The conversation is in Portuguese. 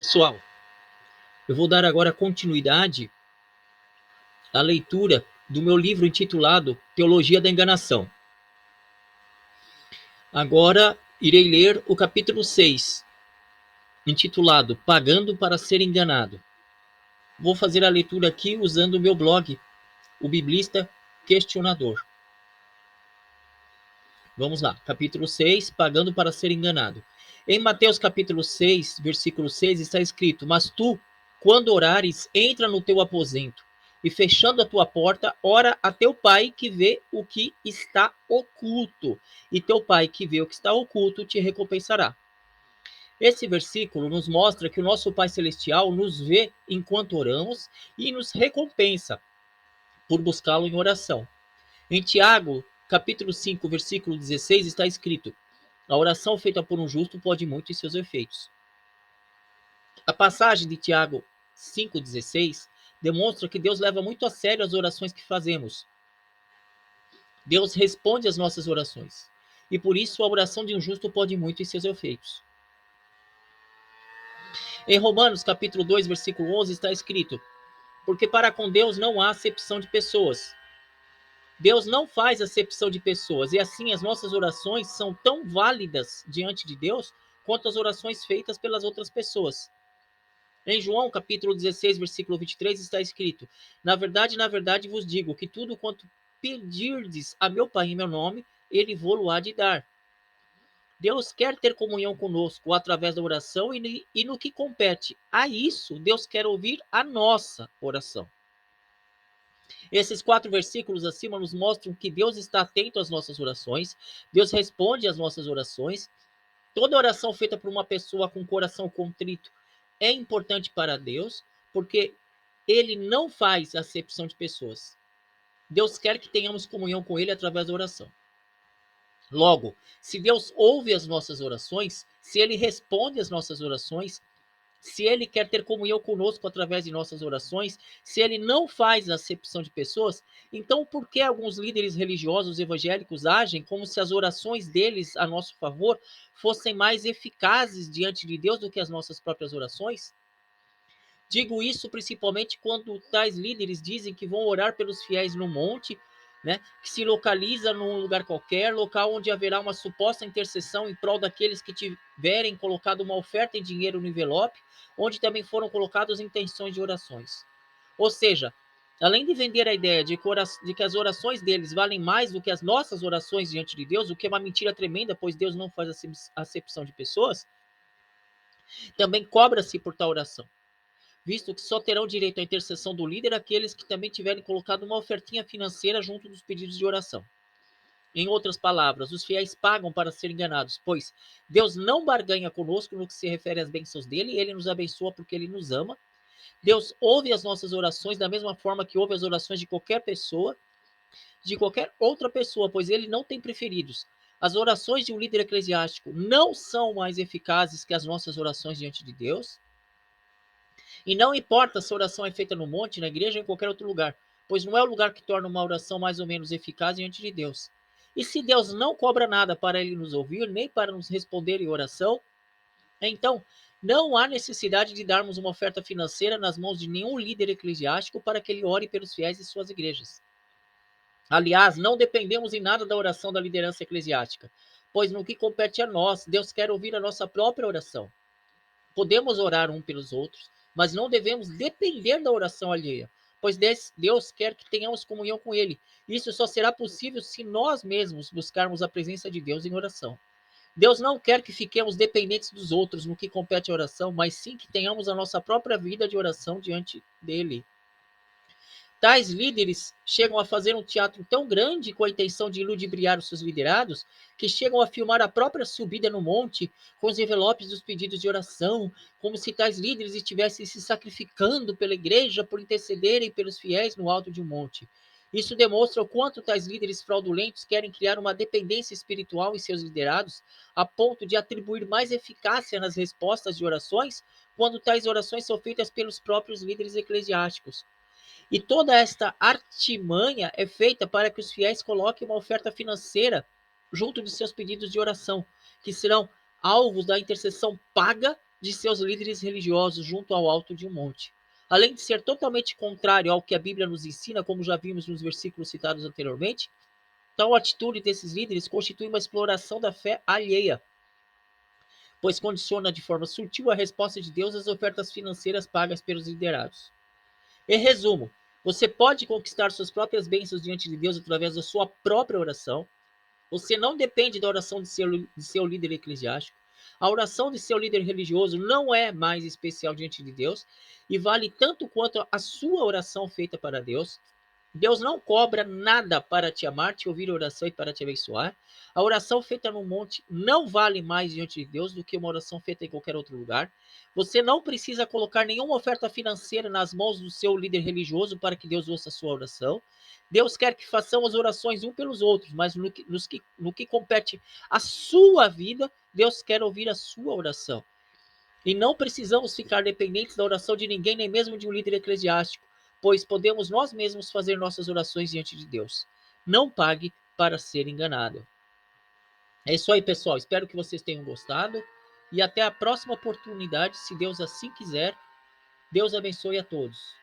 Pessoal, eu vou dar agora continuidade à leitura do meu livro intitulado Teologia da Enganação. Agora irei ler o capítulo 6, intitulado Pagando para ser enganado. Vou fazer a leitura aqui usando o meu blog, o Biblista Questionador. Vamos lá, capítulo 6, Pagando para ser enganado. Em Mateus capítulo 6, versículo 6, está escrito: Mas tu, quando orares, entra no teu aposento, e fechando a tua porta, ora a teu pai que vê o que está oculto, e teu pai que vê o que está oculto te recompensará. Esse versículo nos mostra que o nosso Pai Celestial nos vê enquanto oramos e nos recompensa por buscá-lo em oração. Em Tiago, capítulo 5, versículo 16, está escrito: A oração feita por um justo pode muito em seus efeitos. A passagem de Tiago 5,16 demonstra que Deus leva muito a sério as orações que fazemos. Deus responde às nossas orações. E por isso a oração de um justo pode muito em seus efeitos. Em Romanos, capítulo 2, versículo 11, está escrito: Porque para com Deus não há acepção de pessoas. Deus não faz acepção de pessoas, e assim as nossas orações são tão válidas diante de Deus quanto as orações feitas pelas outras pessoas. Em João, capítulo 16, versículo 23, está escrito: na verdade vos digo que tudo quanto pedirdes a meu Pai em meu nome, ele vô-lo há de dar. Deus quer ter comunhão conosco através da oração e no que compete a isso, Deus quer ouvir a nossa oração. Esses 4 versículos acima nos mostram que Deus está atento às nossas orações, Deus responde às nossas orações. Toda oração feita por uma pessoa com coração contrito é importante para Deus, porque ele não faz acepção de pessoas. Deus quer que tenhamos comunhão com ele através da oração. Logo, se Deus ouve as nossas orações, se ele responde às nossas orações, se ele quer ter comunhão conosco através de nossas orações, se ele não faz acepção de pessoas, então por que alguns líderes religiosos evangélicos agem como se as orações deles a nosso favor fossem mais eficazes diante de Deus do que as nossas próprias orações? Digo isso principalmente quando tais líderes dizem que vão orar pelos fiéis no monte, né, que se localiza num lugar qualquer, local onde haverá uma suposta intercessão em prol daqueles que tiverem colocado uma oferta em dinheiro no envelope, onde também foram colocadas intenções de orações. Ou seja, além de vender a ideia de que as orações deles valem mais do que as nossas orações diante de Deus, o que é uma mentira tremenda, pois Deus não faz acepção de pessoas, também cobra-se por tal oração, visto que só terão direito à intercessão do líder aqueles que também tiverem colocado uma ofertinha financeira junto dos pedidos de oração. Em outras palavras, os fiéis pagam para ser enganados, pois Deus não barganha conosco no que se refere às bênçãos dele, ele nos abençoa porque ele nos ama. Deus ouve as nossas orações da mesma forma que ouve as orações de qualquer pessoa, de qualquer outra pessoa, pois ele não tem preferidos. As orações de um líder eclesiástico não são mais eficazes que as nossas orações diante de Deus. E não importa se a oração é feita no monte, na igreja ou em qualquer outro lugar, pois não é o lugar que torna uma oração mais ou menos eficaz diante de Deus. E se Deus não cobra nada para ele nos ouvir, nem para nos responder em oração, então não há necessidade de darmos uma oferta financeira nas mãos de nenhum líder eclesiástico para que ele ore pelos fiéis de suas igrejas. Aliás, não dependemos em nada da oração da liderança eclesiástica, pois no que compete a nós, Deus quer ouvir a nossa própria oração. Podemos orar um pelos outros, mas não devemos depender da oração alheia, pois Deus quer que tenhamos comunhão com Ele. Isso só será possível se nós mesmos buscarmos a presença de Deus em oração. Deus não quer que fiquemos dependentes dos outros no que compete à oração, mas sim que tenhamos a nossa própria vida de oração diante dele. Tais líderes chegam a fazer um teatro tão grande com a intenção de ludibriar os seus liderados, que chegam a filmar a própria subida no monte com os envelopes dos pedidos de oração, como se tais líderes estivessem se sacrificando pela igreja por intercederem pelos fiéis no alto de um monte. Isso demonstra o quanto tais líderes fraudulentos querem criar uma dependência espiritual em seus liderados, a ponto de atribuir mais eficácia nas respostas de orações, quando tais orações são feitas pelos próprios líderes eclesiásticos. E toda esta artimanha é feita para que os fiéis coloquem uma oferta financeira junto de seus pedidos de oração, que serão alvos da intercessão paga de seus líderes religiosos junto ao alto de um monte. Além de ser totalmente contrário ao que a Bíblia nos ensina, como já vimos nos versículos citados anteriormente, tal atitude desses líderes constitui uma exploração da fé alheia, pois condiciona de forma sutil a resposta de Deus às ofertas financeiras pagas pelos liderados. Em resumo, você pode conquistar suas próprias bênçãos diante de Deus através da sua própria oração. Você não depende da oração de seu líder eclesiástico. A oração de seu líder religioso não é mais especial diante de Deus e vale tanto quanto a sua oração feita para Deus. Deus não cobra nada para te amar, te ouvir a oração e para te abençoar. A oração feita no monte não vale mais diante de Deus do que uma oração feita em qualquer outro lugar. Você não precisa colocar nenhuma oferta financeira nas mãos do seu líder religioso para que Deus ouça a sua oração. Deus quer que façamos orações um pelos outros, mas no que compete à sua vida, Deus quer ouvir a sua oração. E não precisamos ficar dependentes da oração de ninguém, nem mesmo de um líder eclesiástico, pois podemos nós mesmos fazer nossas orações diante de Deus. Não pague para ser enganado. É isso aí, pessoal. Espero que vocês tenham gostado. E até a próxima oportunidade, se Deus assim quiser. Deus abençoe a todos.